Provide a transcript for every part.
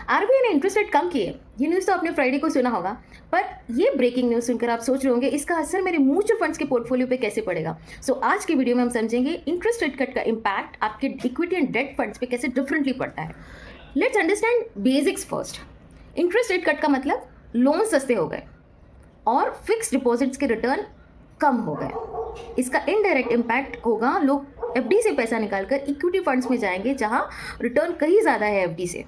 RBI ने interest rate कम किए, ये न्यूज़ तो आपने फ्राइडे को सुना होगा। पर ये ब्रेकिंग न्यूज़ सुनकर आप सोच रहे होंगे इसका असर मेरे म्यूचुअल फंड्स के पोर्टफोलियो पे कैसे पड़ेगा। सो आज की वीडियो में हम समझेंगे इंटरेस्ट रेट कट का इम्पैक्ट आपके इक्विटी एंड डेट फंड्स पे कैसे डिफरेंटली पड़ता है। Let's understand basics first. Interest rate cut का मतलब लोन सस्ते हो गए और फिक्स डिपॉजिट्स के रिटर्न कम हो गए। इसका इनडायरेक्ट इम्पैक्ट होगा, लोग एफडी से पैसा निकालकर इक्विटी फंड्स में जाएंगे जहां रिटर्न कहीं ज़्यादा है एफडी से।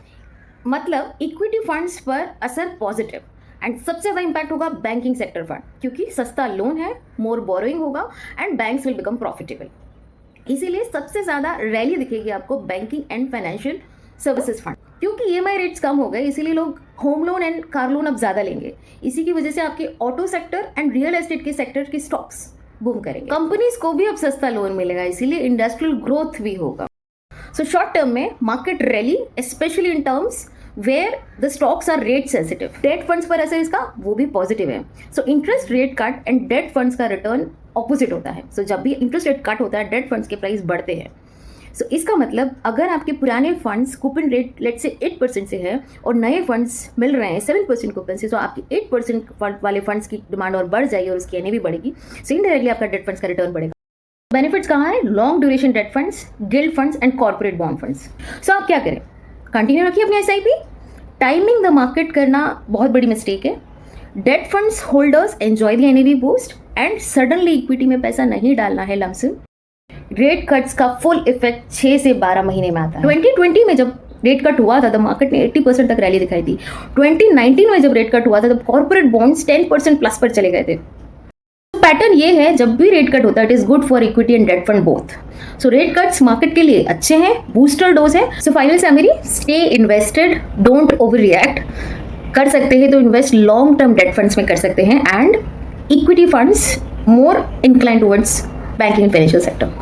मतलब इक्विटी फंड्स पर असर पॉजिटिव। एंड सबसे ज़्यादा इम्पैक्ट होगा बैंकिंग सेक्टर फंड, क्योंकि सस्ता लोन है, मोर बोरोइंग होगा and banks will become profitable. इसीलिए सबसे ज़्यादा रैली दिखेगी आपको banking and financial services fund, क्योंकि ईएमआई रेट्स कम हो गए। इसीलिए लोग home loan and car loan अब ज़्यादा लेंगे। इसी की वजह से आपके auto sector and real estate के सेक्टर की स्टॉक्स बूम करेंगे। कंपनीज को भी अब सस्ता लोन मिलेगा, इसीलिए इंडस्ट्रियल ग्रोथ भी होगा। सो शॉर्ट टर्म में market rally, specially in terms where the stocks are rate sensitive. Debt funds पर असर इसका वो भी पॉजिटिव है। So interest rate cut and debt funds का रिटर्न ऑपोजिट होता है। सो जब भी इंटरेस्ट रेट कट होता है, डेट फंड्स के प्राइस बढ़ते हैं। सो इसका मतलब अगर आपके पुराने फंड्स कूपन रेट लेट से 8% से है और नए फंड्स मिल रहे हैं 7% कूपन से, तो आपकी 8% वाले फंड्स की डिमांड और बढ़ जाएगी और उसकी एनएवी बढ़ेगी। सो इनडायरेक्टली आपका डेट फंड्स का रिटर्न बढ़ेगा। बेनिफिट्स कहाँ है? Long duration debt funds, gilt funds and corporate bond funds. So आप क्या करें? कंटिन्यू रखिए अपनी एसआईपी। टाइमिंग द मार्केट करना बहुत बड़ी मिस्टेक है। Date funds holders enjoy the NAV boost and suddenly equity में पैसा नहीं डालना है लमसम। रेट कट्स का फुल इफेक्ट 6 से 12 महीने में आता है। 2020 में जब रेट कट हुआ था तो मार्केट ने 80% तक रैली दिखाई थी। 2019 में जब रेट कट हुआ था तब कॉर्पोरेट बॉन्ड्स 10% प्लस पर चले गए थे। पैटर्न ये है, जब भी रेट कट होता है it is good for equity and debt fund both. So rate cuts market के लिए अच्छे हैं, बूस्टर डोज है। So final summary, stay invested, don't over react. कर सकते हैं तो invest long term debt funds में कर सकते हैं and equity funds more incline towards banking and financial sector.